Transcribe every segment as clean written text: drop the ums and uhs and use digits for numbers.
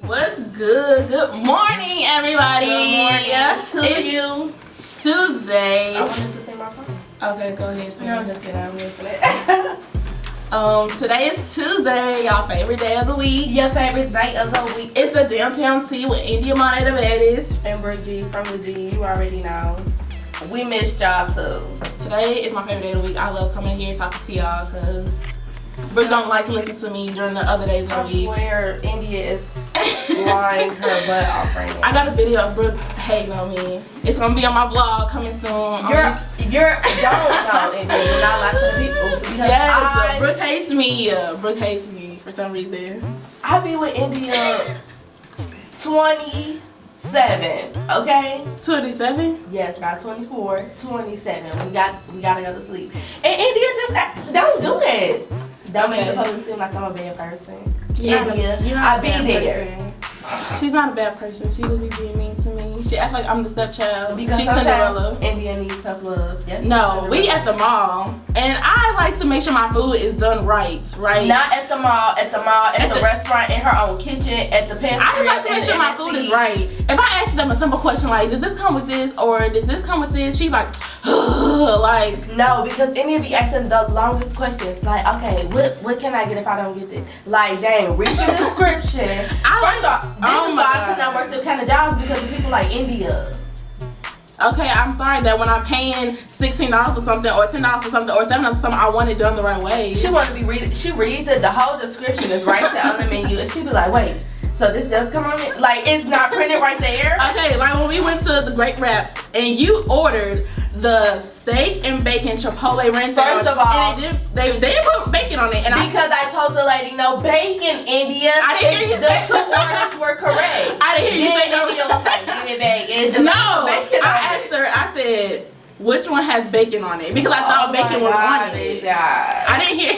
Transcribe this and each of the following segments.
What's good? Good morning, everybody. Good morning to you. Tuesday. I wanted to sing my song. Okay, go ahead. Sing. No, I'm just kidding. I'm listening. Today is Tuesday, y'all favorite day of the week. Your favorite day of the week. It's the Downtown Tea with India Monee the baddest. And Brooke G from the G. You already know. We missed y'all too. Today is my favorite day of the week. I love coming here and talking to y'all because Brooke don't like to listen to me during the other days of the week. I swear India is lying her butt off right now. I got a video of Brooke hating on me. It's gonna be on my vlog coming soon. You're don't know India. You're not lying to the people. Yes, Brooke hates me. Brooke hates me for some reason. I be with India 27, okay? 27? Yes, not 24, 27. We gotta go to sleep. And India just don't do that. Don't make the public seem like I'm a bad person. Yeah, India, I be there. Person. She's not a bad person. She just be being mean to me. She acts like I'm the stepchild. Because she's Cinderella. India needs tough love. Yes, no, we at the mall, and I like to make sure my food is done right. Not at the mall, at the restaurant, in her own kitchen, at the pantry. I just like to make sure my food is right. If I ask them a simple question like, does this come with this, or does this come with this, she's like, like. No, because India be asking the longest questions. Like, okay, what can I get if I don't get this? Like, dang, read the description. First of all, this is why I could not work them kind of jobs because of people like India. Okay, I'm sorry that when I'm paying $16 for something or $10 for something or $7 for something, I want it done the right way. She want to be reading. She reads the whole description is right there on the menu, and she be like, wait, so this does come on it? Like, it's not printed right there? Okay, like when we went to the Great Wraps and you ordered the steak and bacon Chipotle ranch sandwich, first of all, and they didn't put bacon on it, and because I told the lady no bacon, India. I didn't hear you say the 2 orders were correct. I didn't hear you say no. India was like, give it back. No, bacon I asked her. I said, which one has bacon on it? Because I thought bacon was on it. I didn't hear.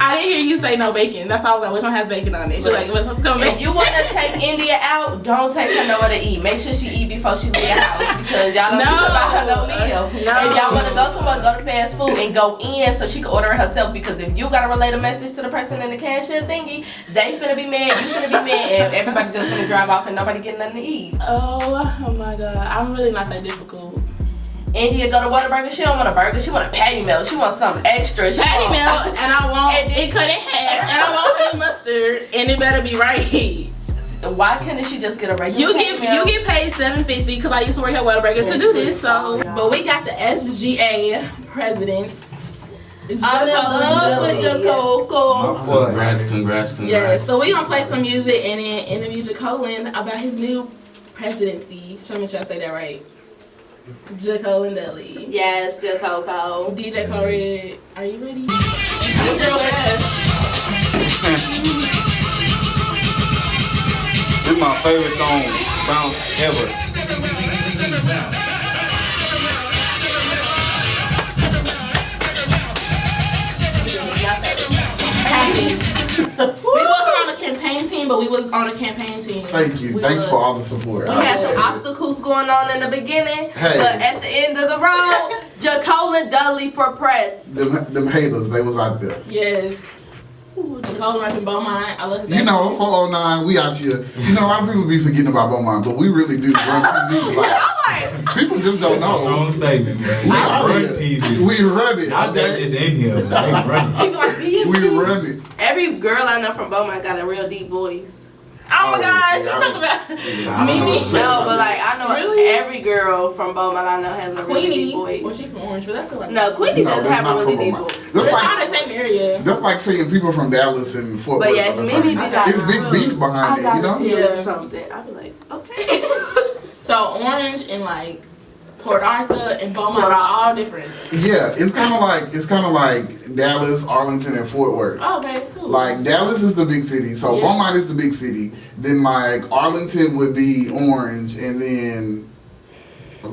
I didn't hear you say no bacon. That's why I was like, which one has bacon on it? She's like, what's coming? If you want to take India out, don't take her nowhere to eat. Make sure she eat before she leave the house because y'all don't need to buy her no meal. If y'all want to go somewhere, go to fast food and go in so she can order it herself. Because if you gotta relay a message to the person in the cashier thingy, they finna be mad, you finna be mad, and everybody just finna drive off and nobody getting nothing to eat. Oh my God, I'm really not that difficult. India go to Whataburger, she don't want a burger, she want a patty melt, she wants something extra. Patty melt, and I want it cut in half, and I want honey mustard, and it better be right. Why couldn't she just get a regular? You get paid $7.50 because I used to work at Whataburger to do this. So, but we got the SGA presidents. I'm in love with Jacolahn. Congrats. Yeah, so we gonna play some music and then interview Jacolahn about his new presidency. Show me, try to say that right. Jacolahn Dudley. Yes, Jacolahn. DJ Corey, are you ready? This is my favorite song, bounce ever. We wasn't on a campaign team, but we was on a campaign team. Thank you. Thanks for all the support. We had some obstacles going on in the beginning, but at the end of the road, Jacolahn Dudley for press. Them haters, they was out there. Yes. Jacolahn right in Beaumont. I love his You know, 409, we out here. You know, a lot of people be forgetting about Beaumont, but we really do run PV. Like, people just don't know. Strong statement, man. We run PV. We run it. Not that just in here, but they run it. People like We run it. Every girl I know from Beaumont got a real deep voice. Oh my gosh, you talking about Mimi? No, but like I know every girl from Beaumont I know has a really deep voice. Well, she's from Orange, but that's still like Queenie doesn't have a really deep voice. It's not the same area. That's like seeing people from Dallas and Fort Worth. But yeah, Mimi be like, it's big beef behind it, you know? Yeah, something. I be like, okay. So Orange and like Port Arthur and Beaumont are all different. Yeah, it's kind of like Dallas, Arlington, and Fort Worth. Oh, okay, cool. Like Dallas is the big city, so Beaumont is the big city. Then like Arlington would be Orange, and then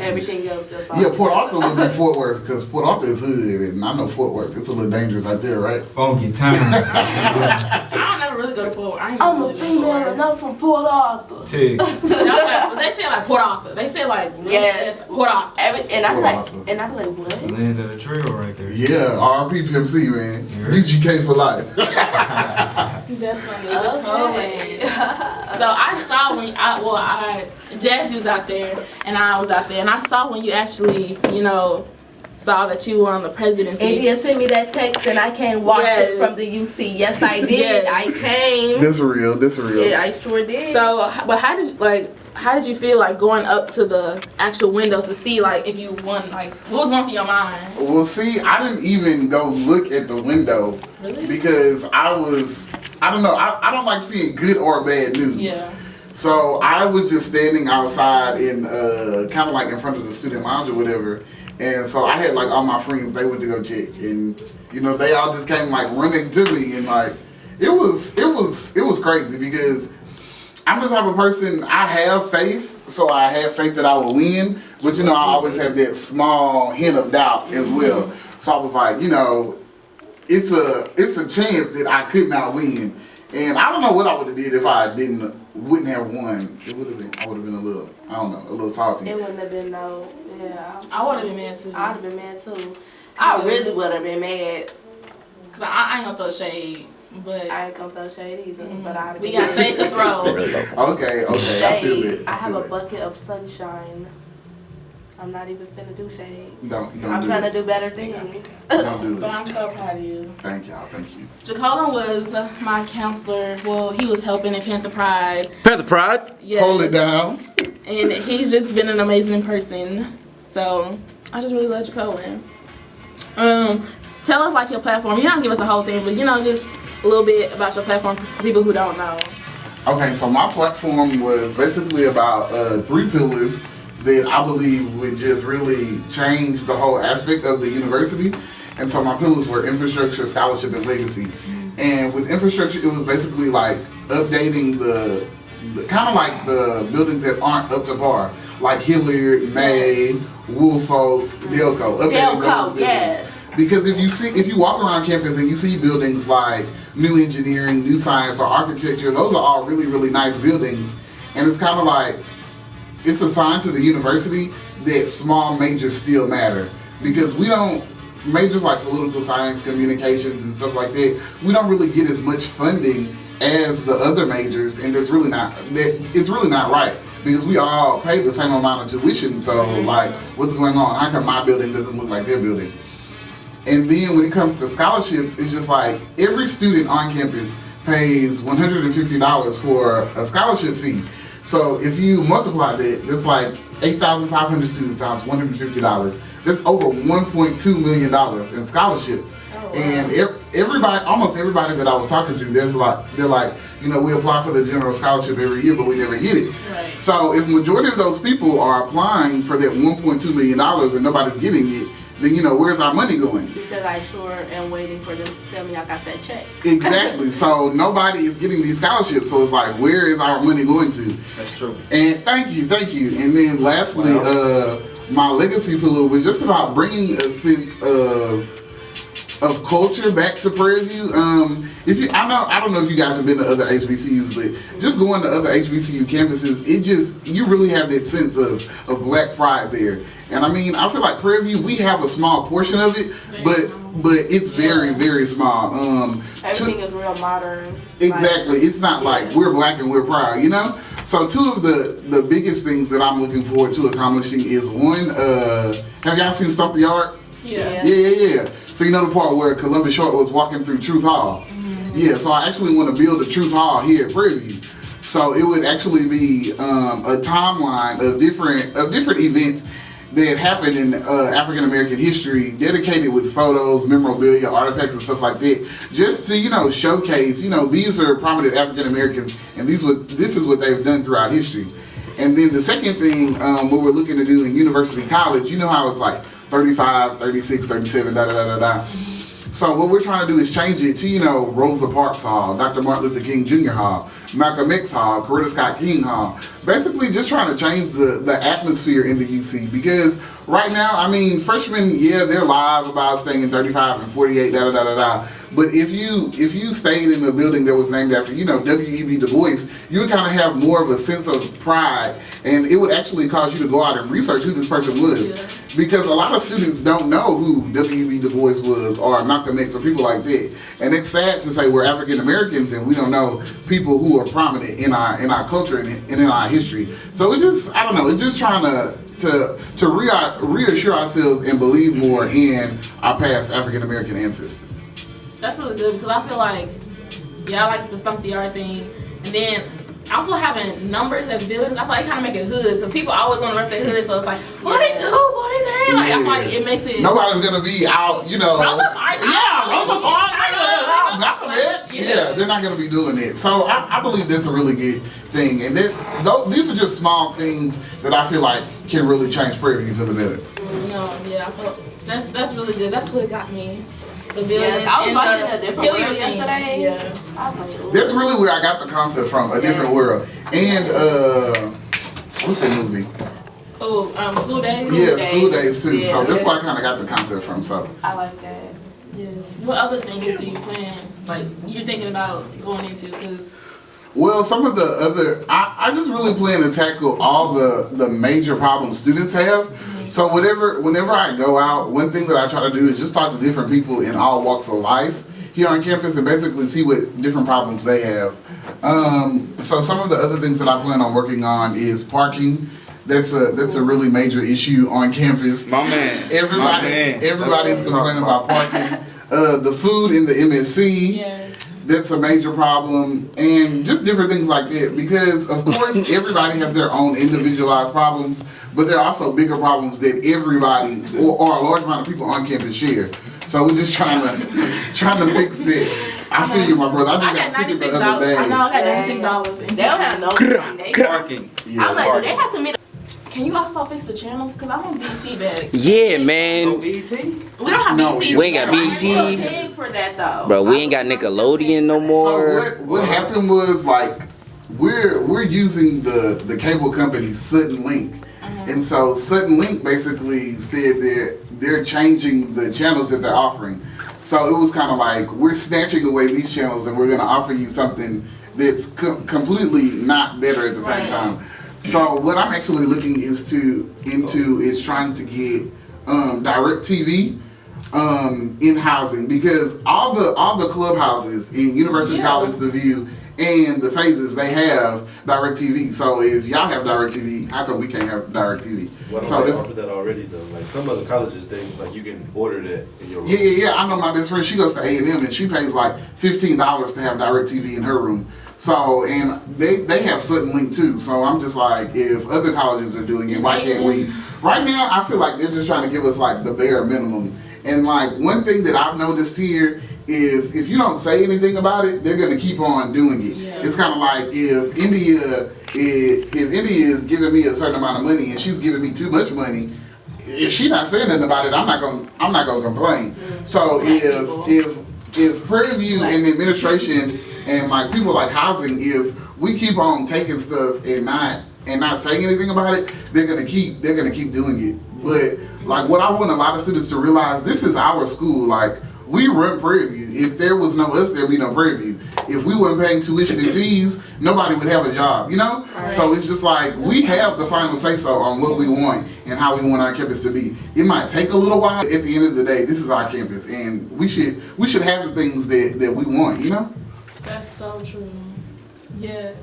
everything else that's yeah, Port Arthur would be Fort Worth because Port Arthur is hood, and I know Fort Worth. It's a little dangerous out there, right? Funky time. I don't never really go to Fort Worth. I'm a female and I'm from Port Arthur. Tick. They say like Port Arthur. They say like Port Arthur. And I be like, what? Land of the trail right there. Yeah, RP PMC, man. UGK for life. That's funny. Okay. So I saw when Jazzy was out there and I was out there, and I saw when you actually, saw that you were on the presidency. And you sent me that text and I came walking from the UC. Yes, I did. Yes. I came. This real. Yeah, I sure did. So, but how did you feel like going up to the actual window to see like if you won? Like, what was going through your mind? Well, see, I didn't even go look at the window because I don't know. I don't like seeing good or bad news. Yeah. So I was just standing outside in kind of like in front of the student lounge or whatever. And so I had like all my friends, they went to go check, and they all just came like running to me, and like it was crazy because I'm the type of person, I have faith, so I have faith that I will win, but I always have that small hint of doubt as well. So I was like, it's a chance that I could not win, and I don't know what I would have did if I wouldn't have won. I would have been a little salty. It wouldn't have been no. Yeah. I would have been mad too. I'd have been mad too. I really would have been mad. Cause I ain't gonna throw shade, but I ain't gonna throw shade either. But we got shade to throw. Okay, shade. I feel it. I have a bucket of sunshine. I'm not even finna do shade. I'm trying to do better things. Don't do it. But I'm so proud of you. Thank you. Jacolahn was my counselor. Well, he was helping in Panther Pride. Panther Pride? Yes. Hold it down. And he's just been an amazing person. So I just really love Jacolahn. Tell us like your platform. You don't give us the whole thing, but just a little bit about your platform for people who don't know. Okay, so my platform was basically about 3 pillars that I believe would just really change the whole aspect of the university. And so my pillars were infrastructure, scholarship, and legacy. And with infrastructure, it was basically like updating the kind of like the buildings that aren't up to par, like Hilliard, May, Woolfolk, Delco. Delco, yes. Because if you walk around campus and you see buildings like new engineering, new science, or architecture, those are all really, really nice buildings. And it's kind of like, it's a sign to the university that small majors still matter. Because majors like political science, communications, and stuff like that, we don't really get as much funding as the other majors, and it's really not right, because we all pay the same amount of tuition. So like, what's going on? How come my building doesn't look like their building? And then when it comes to scholarships, it's just like every student on campus pays $150 for a scholarship fee. So if you multiply that, that's like 8,500 students times $150. That's over $1.2 million in scholarships. Oh, wow. And almost everybody that I was talking to, they're like, we apply for the general scholarship every year, but we never get it. Right. So if majority of those people are applying for that $1.2 million and nobody's getting it, then where's our money going? Because I sure am waiting for them to tell me I got that check. Exactly. So nobody is getting these scholarships. So it's like, where is our money going to? That's true. And thank you. And then lastly, my legacy pillar was just about bringing a sense of culture back to Prairie View. I don't know if you guys have been to other HBCUs, but just going to other HBCU campuses, you really have that sense of black pride there. And I feel like Prairie View, we have a small portion of it, but it's very, very small. Everything is real modern. Exactly. It's not like we're black and we're proud, So 2 of the biggest things that I'm looking forward to accomplishing is one, have y'all seen Stump the Yard? Yeah. So the part where Columbus Short was walking through Truth Hall? Mm-hmm. Yeah, so I actually want to build a Truth Hall here at Prairie View. So it would actually be a timeline of different events that happened in African American history, dedicated with photos, memorabilia, artifacts, and stuff like that, just to showcase these are prominent African Americans, and this is what they've done throughout history. And then the second thing, what we're looking to do in University College, how it's like 35, 36, 37, da da da da da. So what we're trying to do is change it to Rosa Parks Hall, Dr. Martin Luther King Jr. Hall, Malcolm X Hall, Coretta Scott King Hall. Basically just trying to change the atmosphere in the UC, because right now, freshmen, they're live about staying in 35 and 48, da da da da da. But if you stayed in a building that was named after, W.E.B. Du Bois, you would kind of have more of a sense of pride, and it would actually cause you to go out and research who this person was. because a lot of students don't know who W.E.B. Du Bois was or Malcolm X or people like that. And it's sad to say we're African Americans and we don't know people who are prominent in our culture and in our history. So it's just, I don't know, it's just trying to reassure ourselves and believe more in our past African American ancestors. That's really good because I feel like, yeah, I like the stump the yard thing. And then also having numbers as buildings, I feel like kind of make it hood because people always want to rep their hood, so it's like 42, 43. Like I feel like it makes it. Nobody's gonna be out, you know. Rosa Parks. Yeah, they're not gonna be doing it. So I believe that's a really good thing, and these are just small things that I feel like can really change Prairie View for the better. Yeah, I feel that's really good. That's what got me. The building. Yes, I was watching A Different World yesterday. Yeah. That's really where I got the concept from, A Different World. And what's that movie? Oh, School Days. Yeah, School Days too. Yeah. So that's where I kind of got the concept from. So I like that. Yes. What other things do you plan? Like you're thinking about going into? Because well, some of the other, I just really plan to tackle all the major problems students have. So whenever I go out, one thing that I try to do is just talk to different people in all walks of life here on campus and basically see what different problems they have. So some of the other things that I plan on working on is parking. That's a really major issue on campus. My man. Everybody's complaining about parking. The food in the MSC. yeah. That's a major problem, and just different things like that, because of course everybody has their own individualized problems, but there are also bigger problems that everybody or a large amount of people on campus share. So we're just trying to fix that. I feel you, my brother. I just got tickets the other day. I know, I got $96. They don't have no Parking. Yeah. I'm like, do they have to meet? Can you also fix the channels? Because I'm on BT bag. Yeah, man. We don't have No, BT. We ain't got I'm so BT. big for that though. Bro, we ain't got Nickelodeon no So more. what happened was, like, we're using the cable company Sudden Link, and so Sudden Link basically said that they're changing the channels that they're offering. So it was kind of like, we're snatching away these channels and we're going to offer you something that's completely not better at the same time. So what I'm actually looking into is trying to get direct TV in housing, because all the clubhouses in University College, The View, and the Phases, they have direct TV. So if y'all have direct TV, how come we can't have direct TV? Why don't they offer that already though? Like some other colleges, they like you can order that in your room. Yeah. I know my best friend. She goes to A&M and she pays like $15 to have direct TV in her room. So, and they have Sudden Link too. So I'm just like, if other colleges are doing it, why can't we? Right now, I feel like they're just trying to give us like the bare minimum. And like one thing that I've noticed here, if you don't say anything about it, they're gonna keep on doing it. Yeah. It's kind of like if India is giving me a certain amount of money and she's giving me too much money, if she's not saying nothing about it, I'm not gonna complain. So if Prairie View and the administration and like people like housing, if we keep on taking stuff and not saying anything about it, they're gonna keep doing it. But like what I want a lot of students to realize, this is our school. Like we run Prairie View. If there was no us, there'd be no Prairie View. If we weren't paying tuition and fees, nobody would have a job, you know? Right. So it's just like, we have the final say-so on what we want and how we want our campus to be. It might take a little while. At the end of the day, this is our campus, and we should have the things that we want, you know? That's so true. Yes.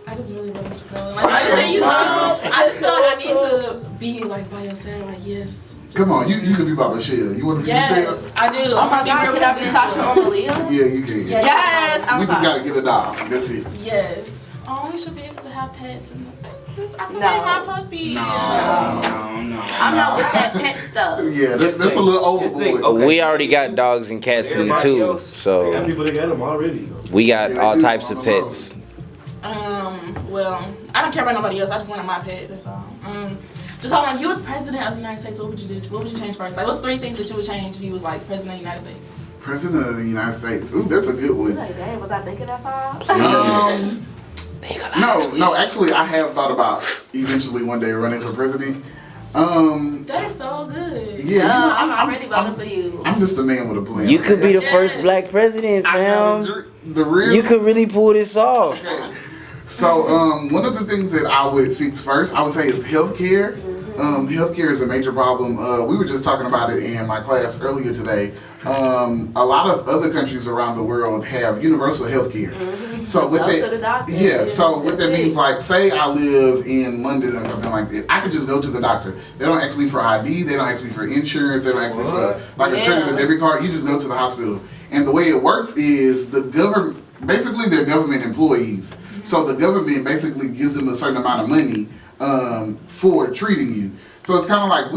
I just really want to go. Like, I just feel like I need to be like by yourself. Like, yes. Come on, you can be by Michelle. You want to be Michelle? Yes, I do. Oh my God, can I be Tasha or Malia? Yeah, you can. Yes, we just gotta get a dog. That's it. Yes. Oh, we should be able to have pets in the faces. I can No. name my puppy. No. I'm not with that pet stuff. Yeah, that's a little overboard. We already got dogs and cats in the too, They got so people that got them already. we got all types of pets. Well, I don't care about nobody else. I just wanted my pet. That's all. Jacolahn, you was president of the United States. What would you do? What would you change first? Like, what's 3 things that you would change if you was like president of the United States? President of the United States. Ooh, that's a good one. Like, dang, was I thinking that far? No. Actually, I have thought about eventually one day running for president. That is so good. Yeah, I'm already voting for you. I'm just a man with a plan. You could be the first black president, fam. You could really pull this off. Okay. So, one of the things that I would fix first, I would say, is healthcare. Healthcare is a major problem. We were just talking about it in my class earlier today. A lot of other countries around the world have universal healthcare. So what go to the doctor. so what that means, like, say I live in London or something like that, I could just go to the doctor. They don't ask me for ID. They don't ask me for insurance. They don't ask me for like a credit or debit card. You just go to the hospital. And the way it works is the government, basically they're government employees. So the government basically gives them a certain amount of money for treating you. So it's kind of like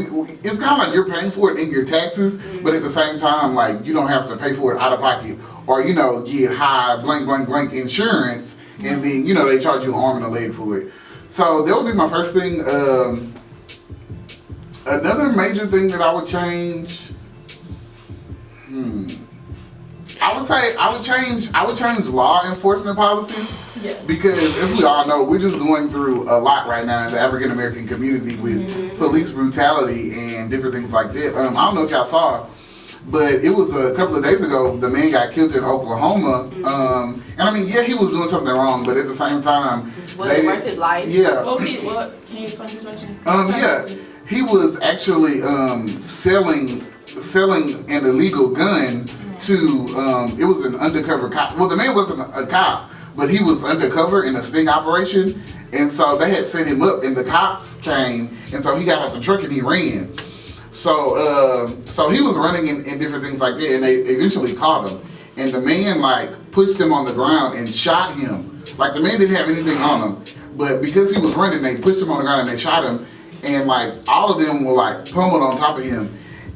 it's kind of like you're paying for it in your taxes, but at the same time, like, you don't have to pay for it out of pocket, or get high blank insurance, and then they charge you an arm and a leg for it. So that would be my first thing. Another major thing that I would change. I would change law enforcement policies. Yes. Because as we all know, we're just going through a lot right now in the African American community with police brutality and different things like that. I don't know if y'all saw, but it was a couple of days ago, the man got killed in Oklahoma. And I mean, yeah, he was doing something wrong, but at the same time, was it worth his life? Yeah. What can you explain the situation? Yeah, he was actually selling an illegal gun to it was an undercover cop. Well, the man wasn't a cop, but he was undercover in a sting operation, and so they had set him up, and the cops came, and so he got out the truck and he ran. So he was running in different things like that, and they eventually caught him, and the man pushed him on the ground and shot him. Like, the man didn't have anything on him, but because he was running, they pushed him on the ground and they shot him, and all of them were pummeled on top of him,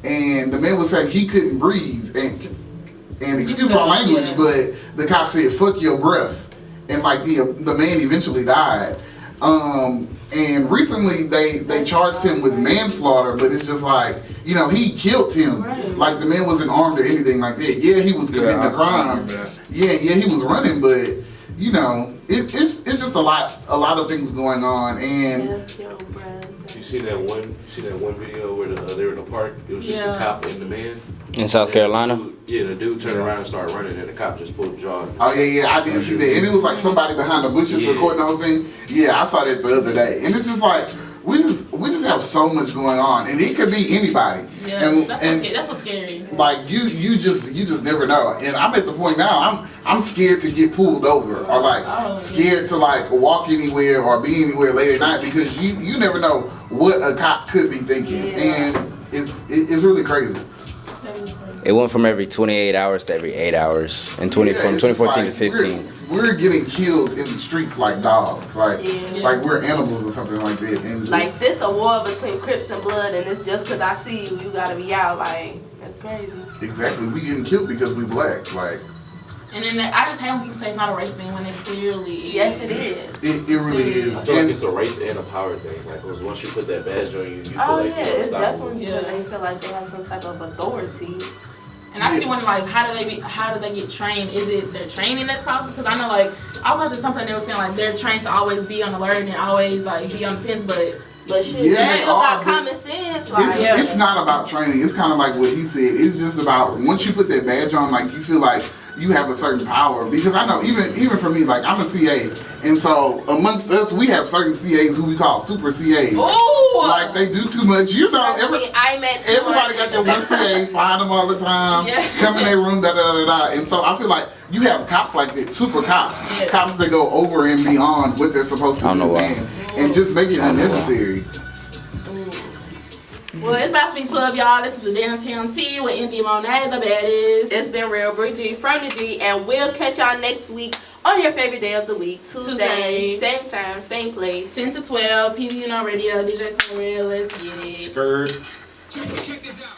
and the man was saying he couldn't breathe, and excuse my language, but the cop said, "Fuck your breath," and the man eventually died. And recently they charged him with manslaughter, but it's just he killed him. Right. The man wasn't armed or anything like that. Yeah, he was committing a crime. Yeah, he was running, but it's just a lot of things going on. And you see that one video where they were in the park? It was just a cop and the man in South Carolina. The dude turned around and started running, and the cop just pulled the jaw. Oh yeah, I didn't see that, and it was somebody behind the bushes recording the whole thing. Yeah, I saw that the other day, and it's just we just have so much going on, and it could be anybody. Yeah, that's what's scary. You just never know, and I'm at the point now. I'm scared to get pulled over, or scared to walk anywhere or be anywhere late at night, because you never know what a cop could be thinking, and it's really crazy. It went from every 28 hours to every 8 hours, from 2014 to 15. We're getting killed in the streets like dogs, like we're animals or something like that. And this a war between Crips and Blood, and it's just because I see you gotta be out. That's crazy. Exactly, we getting killed because we black, And then I just hate when people say it's not a race thing when it clearly is. Yes, it is. It really is. I feel like it's a race and a power thing. Because once you put that badge on you, feel like you're it's definitely because they feel like they have some type of authority. And I keep wondering, how do they get trained? Is it their training that's causing? Because I know, I was watching something they were saying, they're trained to always be on alert and always, be on the fence, but shit, they still got common sense. It's not about training. It's kind of like what he said. It's just about, once you put that badge on, you feel like you have a certain power. Because I know, even for me, I'm a CA, and so amongst us, we have certain CAs who we call super CAs. Ooh! They do too much. Everybody got that one CA, find them all the time, come in their room, da-da-da-da. And so I feel like you have cops like that, super cops, cops that go over and beyond what they're supposed to do, and just make it unnecessary. Well, it's about to be 12, y'all. This is the Downtown Tea with India Monee, the baddest. It's been real, Bridget from the G, and we'll catch y'all next week on your favorite day of the week, Tuesday. Same time, same place. 10 to 12, PVUKNO Radio, DJ Correa, let's get it. Skirt. Check this out.